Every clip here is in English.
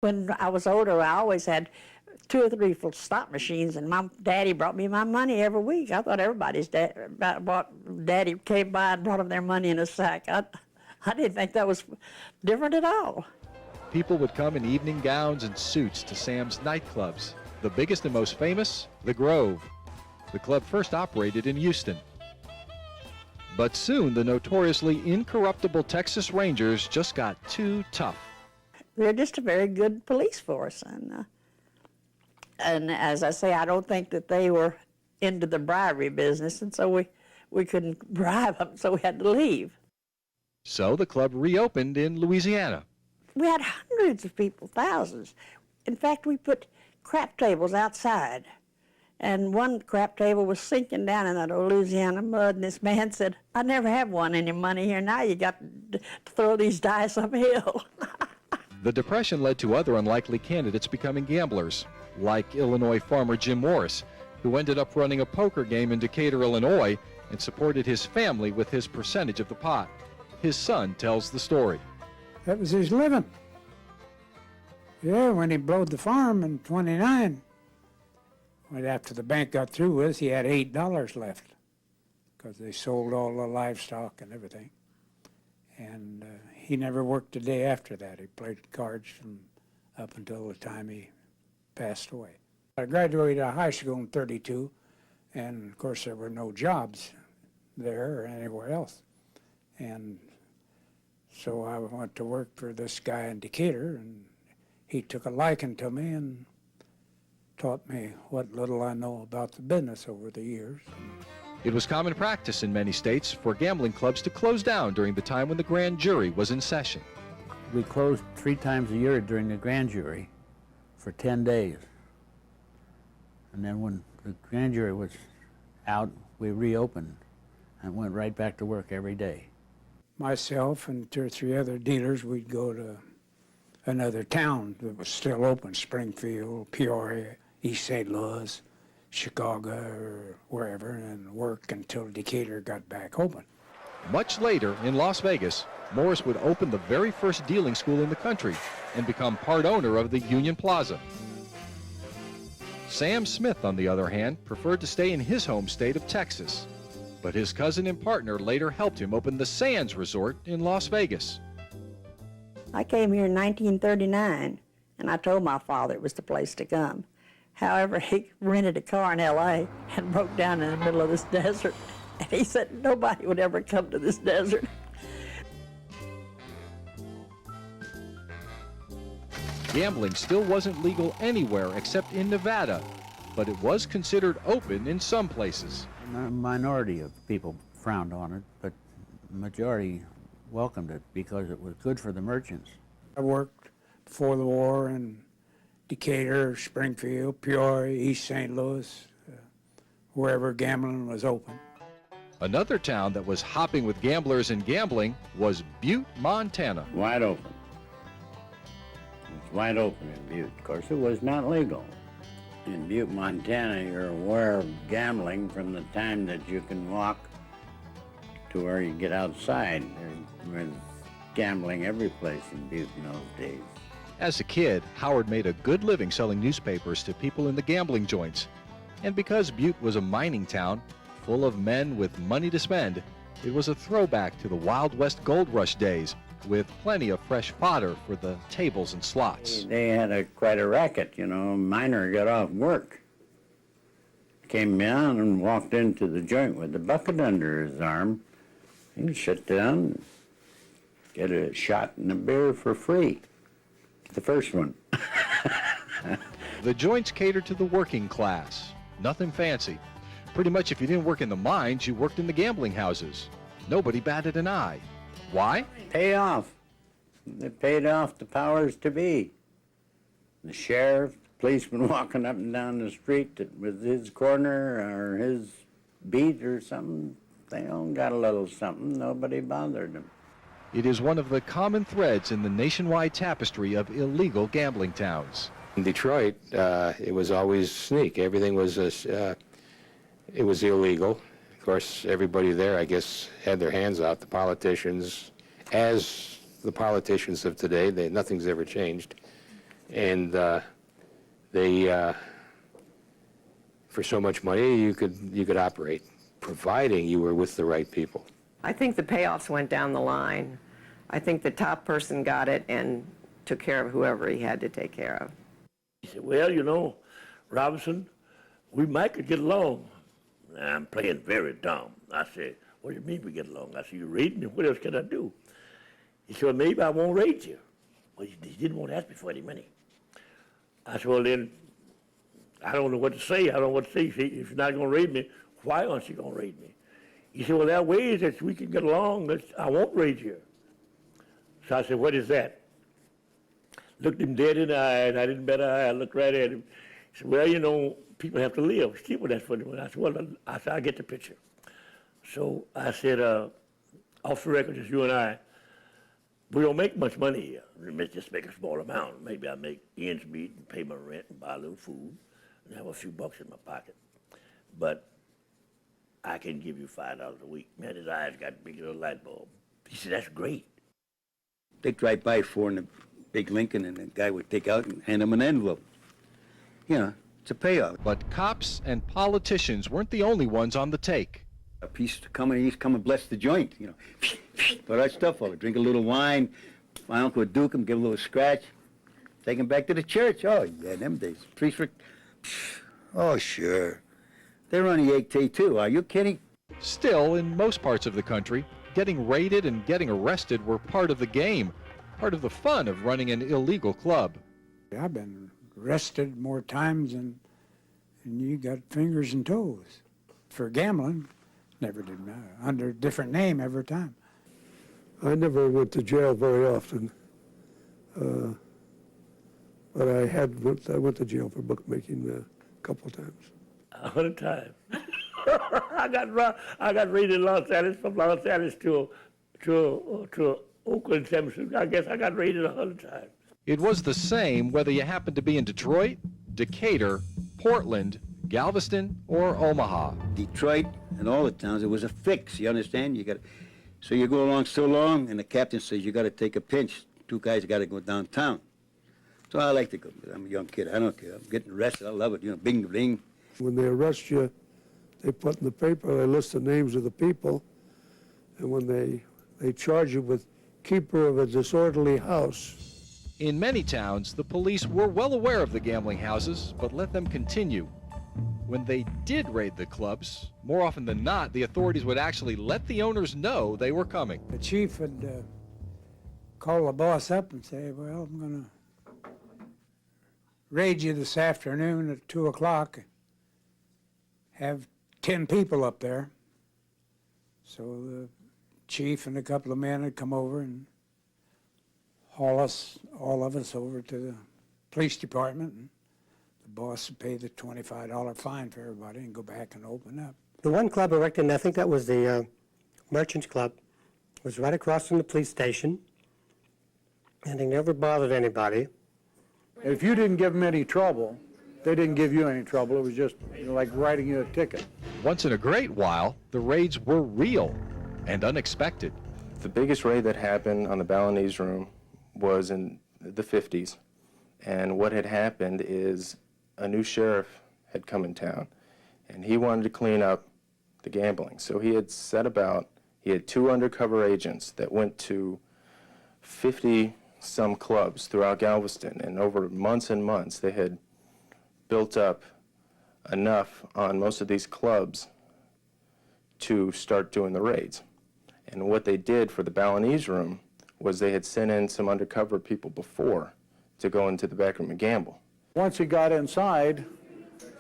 When I was older, I always had 2 or 3 full slot machines, and my daddy brought me my money every week. I thought everybody's daddy came by and brought them their money in a sack. I didn't think that was different at all. People would come in evening gowns and suits to Sam's nightclubs. The biggest and most famous, the Grove. The club first operated in Houston. But soon, the notoriously incorruptible Texas Rangers just got too tough. They're just a very good police force, and as I say, I don't think that they were into the bribery business, and so we couldn't bribe them, so we had to leave. So the club reopened in Louisiana. We had hundreds of people, thousands. In fact, we put crap tables outside, and one crap table was sinking down in that old Louisiana mud, and this man said, "I never have won any money here. Now you got to throw these dice uphill." The Depression led to other unlikely candidates becoming gamblers, like Illinois farmer Jim Morris, who ended up running a poker game in Decatur, Illinois, and supported his family with his percentage of the pot. His son tells the story. That was his living. Yeah, when he blowed the farm in '29, right after the bank got through with us, he had $8 left because they sold all the livestock and everything. And he never worked a day after that. He played cards from up until the time he passed away. I graduated out of high school in '32, and of course there were no jobs there or anywhere else. And so I went to work for this guy in Decatur, and he took a liking to me and taught me what little I know about the business over the years. It was common practice in many states for gambling clubs to close down during the time when the grand jury was in session. We closed 3 times a year during the grand jury for 10 days. And then when the grand jury was out, we reopened and went right back to work every day. Myself and 2 or 3 other dealers, we'd go to another town that was still open, Springfield, Peoria, East St. Louis, Chicago, or wherever, and work until Decatur got back open. Much later, in Las Vegas, Morris would open the very first dealing school in the country and become part owner of the Union Plaza. Sam Smith, on the other hand, preferred to stay in his home state of Texas. But his cousin and partner later helped him open the Sands Resort in Las Vegas. I came here in 1939, and I told my father it was the place to come. However, he rented a car in L.A. and broke down in the middle of this desert. And he said nobody would ever come to this desert. Gambling still wasn't legal anywhere except in Nevada, but it was considered open in some places. A minority of people frowned on it, but the majority welcomed it because it was good for the merchants. I worked before the war in Decatur, Springfield, Peoria, East St. Louis, wherever gambling was open. Another town that was hopping with gamblers and gambling was Butte, Montana. Wide open. It was wide open in Butte. Of course, it was not legal. In Butte, Montana, you're aware of gambling from the time that you can walk to where you get outside. There was gambling every place in Butte in those days. As a kid, Howard made a good living selling newspapers to people in the gambling joints. And because Butte was a mining town, full of men with money to spend, it was a throwback to the Wild West Gold Rush days, with plenty of fresh fodder for the tables and slots. They had quite a racket, you know. A miner got off work, came down and walked into the joint with a bucket under his arm. He'd sit down, get a shot and a beer for free. The first one. The joints catered to the working class. Nothing fancy. Pretty much if you didn't work in the mines, you worked in the gambling houses. Nobody batted an eye. Why? Pay off. They paid off the powers to be. The sheriff, the policeman walking up and down the street that was his corner or his beat or something, they all got a little something. Nobody bothered them. It is one of the common threads in the nationwide tapestry of illegal gambling towns. In Detroit, it was always sneak. Everything was, it was illegal. Of course, everybody there, I guess, had their hands out. The politicians, as the politicians of today, nothing's ever changed. And they, for so much money, you could operate, providing you were with the right people. I think the payoffs went down the line. I think the top person got it and took care of whoever he had to take care of. He said, well, you know, Robertson, we might could get along. I'm playing very dumb. I said, what do you mean we get along? I said, you raid me, what else can I do? He said, well, maybe I won't raid you. Well, he didn't want to ask me for any money. I said, well, then, I don't know what to say. I don't know what to say. He said, if you're not going to raid me, why aren't you going to raid me? He said, well, there are ways that we can get along that I won't raid you. So I said, what is that? Looked him dead in the eye, and I didn't bet an eye. I looked right at him. He said, well, you know, people have to live. People, that's what I said, well, I get the picture. So I said, off the record, just you and I, we don't make much money here. We just make a small amount. Maybe I make ends meet and pay my rent and buy a little food and have a few bucks in my pocket. But I can give you $5 a week. Man, his eyes got big as a light bulb. He said, that's great. They'd drive by for in a big Lincoln, and the guy would take out and hand him an envelope. You know, it's a payoff. But cops and politicians weren't the only ones on the take. A piece to come and he's come and bless the joint, you know. Put our stuff over, drink a little wine. My uncle would duke him, give him a little scratch, take him back to the church. Oh, yeah, them days. Priests were, oh, sure. They're on the AK too, are you kidding? Still, in most parts of the country, getting raided and getting arrested were part of the game, part of the fun of running an illegal club. I've been arrested more times than you got fingers and toes. For gambling, never did matter. Under a different name every time. I never went to jail very often, but I went to jail for bookmaking a couple times. 100 times. I got raided in Los Angeles, from Los Angeles to Oakland, Tennessee. I guess I got raided 100 times. It was the same whether you happened to be in Detroit, Decatur, Portland, Galveston, or Omaha. Detroit and all the towns, it was a fix, you understand? So you go along so long, and the captain says you got to take a pinch. Two guys got to go downtown. So I like to go. I'm a young kid. I don't care. I'm getting arrested. I love it. You know, bing, bling. When they arrest you, they put in the paper, they list the names of the people, and when they charge you with keeper of a disorderly house. In many towns, the police were well aware of the gambling houses, but let them continue. When they did raid the clubs, more often than not, the authorities would actually let the owners know they were coming. The chief would call the boss up and say, well, I'm going to raid you this afternoon at 2 o'clock. Have 10 people up there. So the chief and a couple of men would come over and haul us, all of us, over to the police department. And the boss would pay the $25 fine for everybody and go back and open up. The one club erected, and I think that was the Merchants Club, was right across from the police station, and they never bothered anybody. If you didn't give them any trouble, they didn't give you any trouble. It was just like writing you a ticket. Once in a great while, the raids were real and unexpected. The biggest raid that happened on the Balinese room was in the 50s. And what had happened is a new sheriff had come in town, and he wanted to clean up the gambling. So he had set about, he had 2 undercover agents that went to 50-some clubs throughout Galveston, and over months and months they had built up enough on most of these clubs to start doing the raids. And what they did for the Balinese room was they had sent in some undercover people before to go into the back room and gamble. Once he got inside,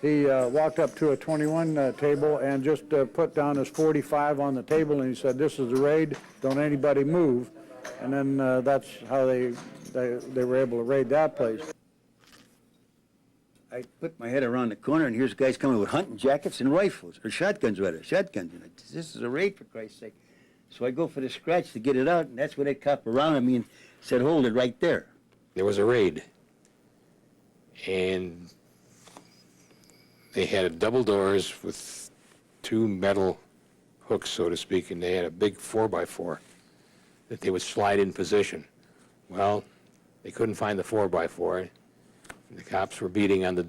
he walked up to a 21 table and just put down his 45 on the table, and he said, "This is the raid, don't anybody move." And then that's how they were able to raid that place. I put my head around the corner, and here's guys coming with hunting jackets and rifles, or shotguns rather, shotguns. And this is a raid, for Christ's sake. So I go for the scratch to get it out, and that's when they cop around me and said, "Hold it right there." There was a raid, and they had double doors with 2 metal hooks, so to speak, and they had a big 4x4 that they would slide in position. Well, they couldn't find the 4x4, The cops were beating on the